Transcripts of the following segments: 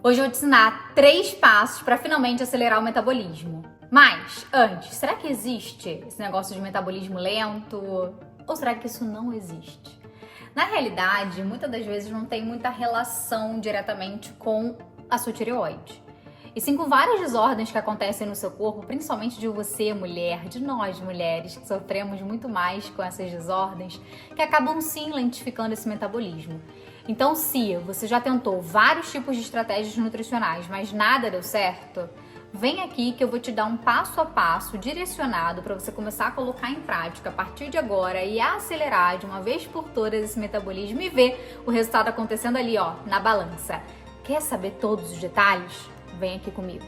Hoje eu vou te ensinar 3 passos para finalmente acelerar o metabolismo. Mas, antes, será que existe esse negócio de metabolismo lento? Ou será que isso não existe? Na realidade, muitas das vezes não tem muita relação diretamente com a sua tireoide. E sim com várias desordens que acontecem no seu corpo, principalmente de você, mulher, de nós, mulheres, que sofremos muito mais com essas desordens, que acabam sim lentificando esse metabolismo. Então, se você já tentou vários tipos de estratégias nutricionais, mas nada deu certo, vem aqui que eu vou te dar um passo a passo direcionado para você começar a colocar em prática a partir de agora e acelerar de uma vez por todas esse metabolismo e ver o resultado acontecendo ali, ó, na balança. Quer saber todos os detalhes? Vem aqui comigo.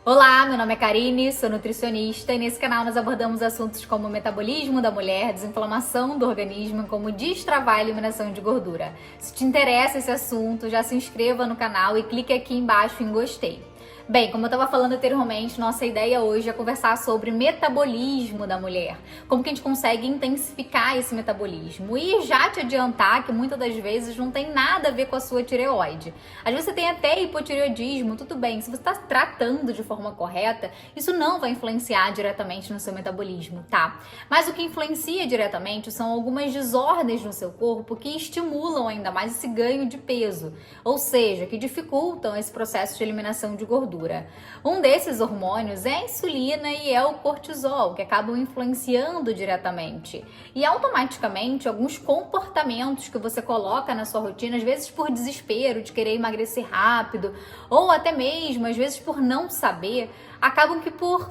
Olá, meu nome é Karine, sou nutricionista e nesse canal nós abordamos assuntos como o metabolismo da mulher, desinflamação do organismo, como destravar a eliminação de gordura. Se te interessa esse assunto, já se inscreva no canal e clique aqui embaixo em gostei. Bem, como eu estava falando anteriormente, nossa ideia hoje é conversar sobre metabolismo da mulher. Como que a gente consegue intensificar esse metabolismo. E já te adiantar que muitas das vezes não tem nada a ver com a sua tireoide. Às vezes você tem até hipotireoidismo, tudo bem. Se você está tratando de forma correta, isso não vai influenciar diretamente no seu metabolismo, tá? Mas o que influencia diretamente são algumas desordens no seu corpo que estimulam ainda mais esse ganho de peso. Ou seja, que dificultam esse processo de eliminação de gordura. Um desses hormônios é a insulina e é o cortisol, que acabam influenciando diretamente. E automaticamente, alguns comportamentos que você coloca na sua rotina, às vezes por desespero de querer emagrecer rápido, ou até mesmo, às vezes por não saber, acabam que por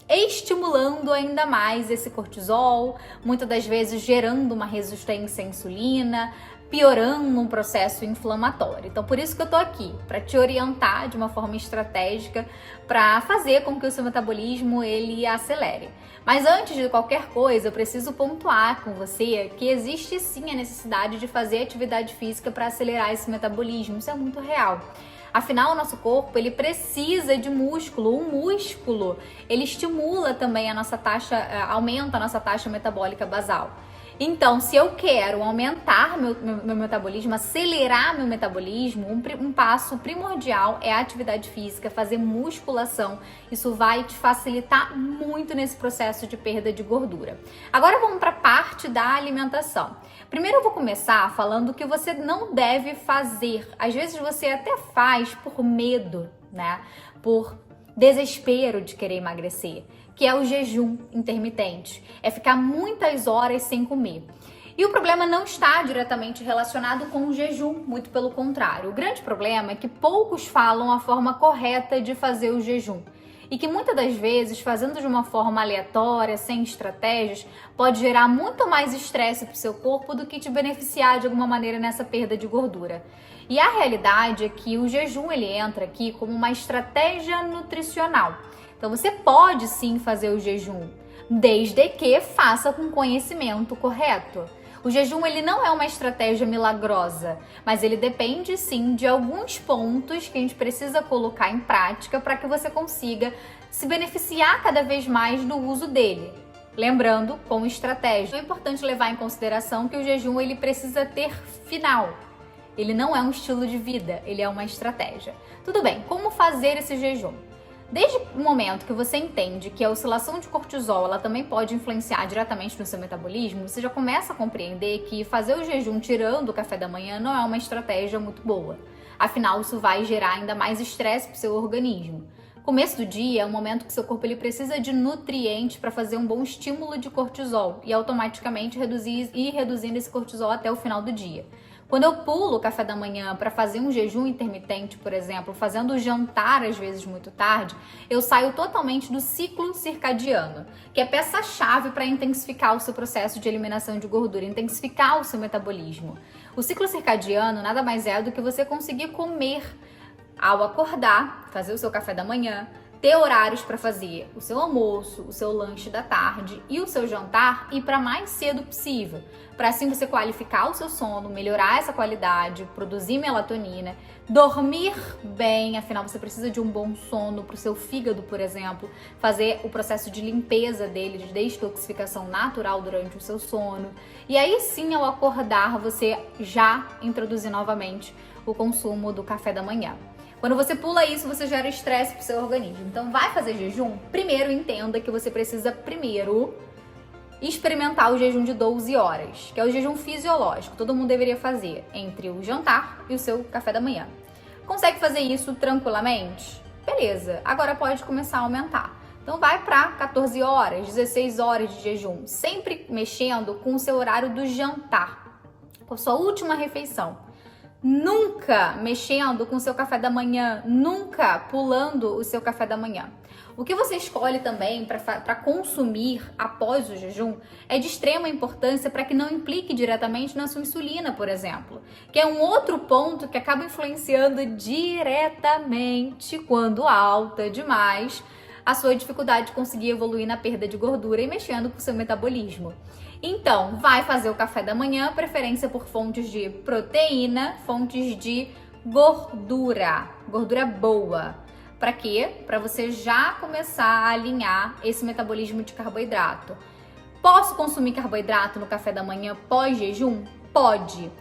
estimulando ainda mais esse cortisol, muitas das vezes gerando uma resistência à insulina, piorando um processo inflamatório. Então, por isso que eu tô aqui, para te orientar de uma forma estratégica para fazer com que o seu metabolismo ele acelere. Mas antes de qualquer coisa, eu preciso pontuar com você que existe sim a necessidade de fazer atividade física para acelerar esse metabolismo. Isso é muito real. Afinal, o nosso corpo ele precisa de músculo. O músculo ele estimula também a nossa taxa, aumenta a nossa taxa metabólica basal. Então, se eu quero aumentar meu metabolismo, acelerar meu metabolismo, um passo primordial é a atividade física, fazer musculação. Isso vai te facilitar muito nesse processo de perda de gordura. Agora vamos para a parte da alimentação. Primeiro eu vou começar falando o que você não deve fazer. Às vezes você até faz por medo, né? Por desespero de querer emagrecer, que é o jejum intermitente, é ficar muitas horas sem comer. E o problema não está diretamente relacionado com o jejum, muito pelo contrário. O grande problema é que poucos falam a forma correta de fazer o jejum. E que muitas das vezes, fazendo de uma forma aleatória, sem estratégias, pode gerar muito mais estresse para o seu corpo do que te beneficiar de alguma maneira nessa perda de gordura. E a realidade é que o jejum ele entra aqui como uma estratégia nutricional. Então você pode sim fazer o jejum, desde que faça com conhecimento correto. O jejum ele não é uma estratégia milagrosa, mas ele depende sim de alguns pontos que a gente precisa colocar em prática para que você consiga se beneficiar cada vez mais do uso dele. Lembrando, com estratégia. É importante levar em consideração que o jejum ele precisa ter final. Ele não é um estilo de vida, ele é uma estratégia. Tudo bem, como fazer esse jejum? Desde o momento que você entende que a oscilação de cortisol ela também pode influenciar diretamente no seu metabolismo, você já começa a compreender que fazer o jejum tirando o café da manhã não é uma estratégia muito boa. Afinal, isso vai gerar ainda mais estresse para o seu organismo. Começo do dia é um momento que seu corpo ele precisa de nutrientes para fazer um bom estímulo de cortisol e automaticamente reduzindo esse cortisol até o final do dia. Quando eu pulo o café da manhã para fazer um jejum intermitente, por exemplo, fazendo o jantar às vezes muito tarde, eu saio totalmente do ciclo circadiano, que é peça-chave para intensificar o seu processo de eliminação de gordura, intensificar o seu metabolismo. O ciclo circadiano nada mais é do que você conseguir comer ao acordar, fazer o seu café da manhã, ter horários para fazer o seu almoço, o seu lanche da tarde e o seu jantar e para mais cedo possível, para assim você qualificar o seu sono, melhorar essa qualidade, produzir melatonina, dormir bem, afinal você precisa de um bom sono para o seu fígado, por exemplo, fazer o processo de limpeza dele, de detoxificação natural durante o seu sono. E aí sim, ao acordar, você já introduzir novamente o consumo do café da manhã. Quando você pula isso, você gera estresse pro seu organismo. Então, vai fazer jejum? Primeiro, entenda que você precisa primeiro experimentar o jejum de 12 horas, que é o jejum fisiológico. Todo mundo deveria fazer entre o jantar e o seu café da manhã. Consegue fazer isso tranquilamente? Beleza, agora pode começar a aumentar. Então, vai para 14 horas, 16 horas de jejum, sempre mexendo com o seu horário do jantar, com a sua última refeição. Nunca mexendo com o seu café da manhã, nunca pulando o seu café da manhã. O que você escolhe também para consumir após o jejum é de extrema importância para que não implique diretamente na sua insulina, por exemplo, que é um outro ponto que acaba influenciando diretamente, quando alta demais, a sua dificuldade de conseguir evoluir na perda de gordura e mexendo com o seu metabolismo. Então, vai fazer o café da manhã, preferência por fontes de proteína, fontes de gordura boa. Para quê? Para você já começar a alinhar esse metabolismo de carboidrato. Posso consumir carboidrato no café da manhã pós-jejum? Pode,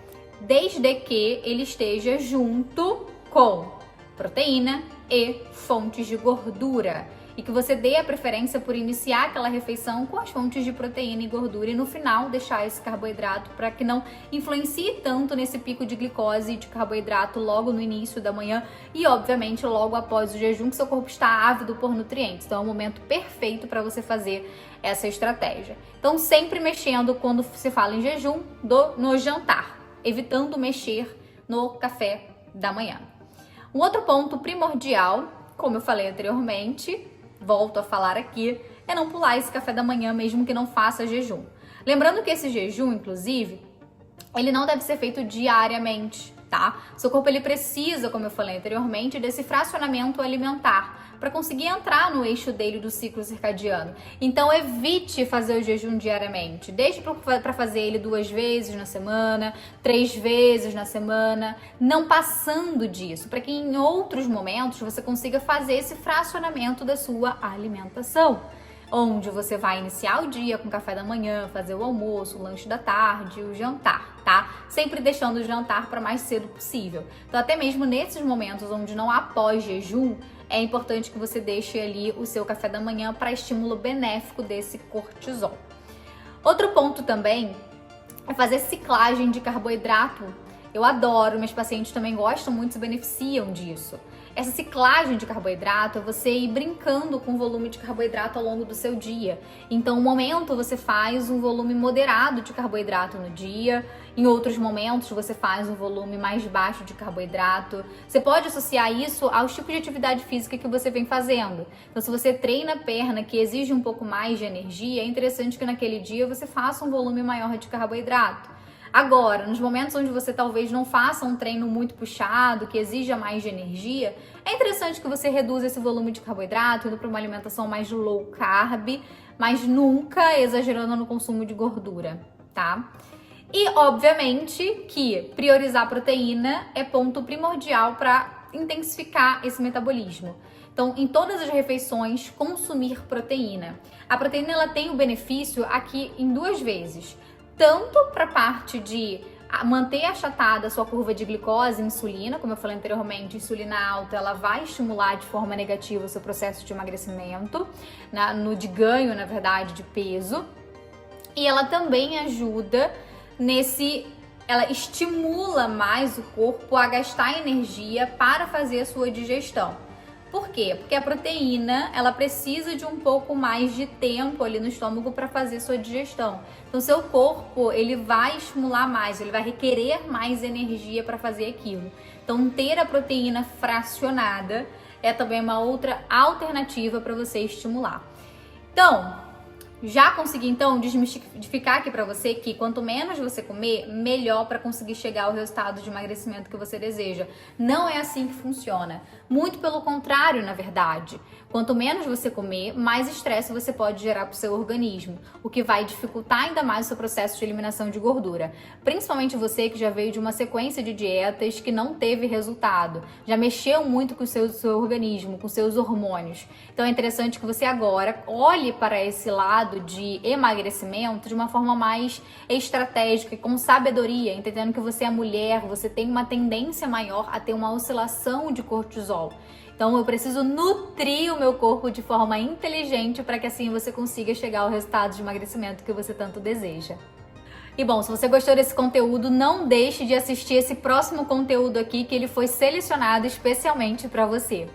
desde que ele esteja junto com proteína e fontes de gordura. E que você dê a preferência por iniciar aquela refeição com as fontes de proteína e gordura e no final deixar esse carboidrato para que não influencie tanto nesse pico de glicose e de carboidrato logo no início da manhã e obviamente logo após o jejum, que seu corpo está ávido por nutrientes. Então é o momento perfeito para você fazer essa estratégia. Então sempre mexendo quando se fala em jejum no jantar, evitando mexer no café da manhã. Um outro ponto primordial, como eu falei anteriormente, volto a falar aqui, é não pular esse café da manhã mesmo que não faça jejum. Lembrando que esse jejum, inclusive, ele não deve ser feito diariamente, tá? Seu corpo ele precisa, como eu falei anteriormente, desse fracionamento alimentar para conseguir entrar no eixo dele do ciclo circadiano. Então evite fazer o jejum diariamente. Deixe para fazer ele 2 vezes na semana, 3 vezes na semana, não passando disso, para que em outros momentos você consiga fazer esse fracionamento da sua alimentação, onde você vai iniciar o dia com café da manhã, fazer o almoço, o lanche da tarde, o jantar, tá? Sempre deixando o jantar para mais cedo possível. Então até mesmo nesses momentos onde não há pós-jejum, é importante que você deixe ali o seu café da manhã para estímulo benéfico desse cortisol. Outro ponto também é fazer ciclagem de carboidrato. Eu adoro, meus pacientes também gostam muito, se beneficiam disso. Essa ciclagem de carboidrato é você ir brincando com o volume de carboidrato ao longo do seu dia. Então, um momento você faz um volume moderado de carboidrato no dia, em outros momentos você faz um volume mais baixo de carboidrato. Você pode associar isso aos tipos de atividade física que você vem fazendo. Então, se você treina a perna, que exige um pouco mais de energia, é interessante que naquele dia você faça um volume maior de carboidrato. Agora, nos momentos onde você talvez não faça um treino muito puxado, que exija mais de energia, é interessante que você reduza esse volume de carboidrato, indo para uma alimentação mais low carb, mas nunca exagerando no consumo de gordura, tá? E, obviamente, que priorizar a proteína é ponto primordial para intensificar esse metabolismo. Então, em todas as refeições, consumir proteína. A proteína ela tem o benefício aqui em 2 vezes. Tanto para a parte de manter achatada a sua curva de glicose e insulina, como eu falei anteriormente, insulina alta, ela vai estimular de forma negativa o seu processo de emagrecimento, de ganho, na verdade, de peso. E ela também ajuda ela estimula mais o corpo a gastar energia para fazer a sua digestão. Por quê? Porque a proteína, ela precisa de um pouco mais de tempo ali no estômago para fazer sua digestão. Então, seu corpo, ele vai estimular mais, ele vai requerer mais energia para fazer aquilo. Então, ter a proteína fracionada é também uma outra alternativa para você estimular. Então, Já consegui então desmistificar aqui pra você que quanto menos você comer, melhor para conseguir chegar ao resultado de emagrecimento que você deseja. Não é assim que funciona. Muito pelo contrário, na verdade. Quanto menos você comer, mais estresse você pode gerar pro seu organismo, o que vai dificultar ainda mais o seu processo de eliminação de gordura. Principalmente você que já veio de uma sequência de dietas que não teve resultado, já mexeu muito com o seu organismo, com seus hormônios. Então é interessante que você agora olhe para esse lado de emagrecimento de uma forma mais estratégica e com sabedoria, entendendo que você é mulher, você tem uma tendência maior a ter uma oscilação de cortisol. Então eu preciso nutrir o meu corpo de forma inteligente para que assim você consiga chegar ao resultado de emagrecimento que você tanto deseja. E bom, se você gostou desse conteúdo, não deixe de assistir esse próximo conteúdo aqui, que ele foi selecionado especialmente para você.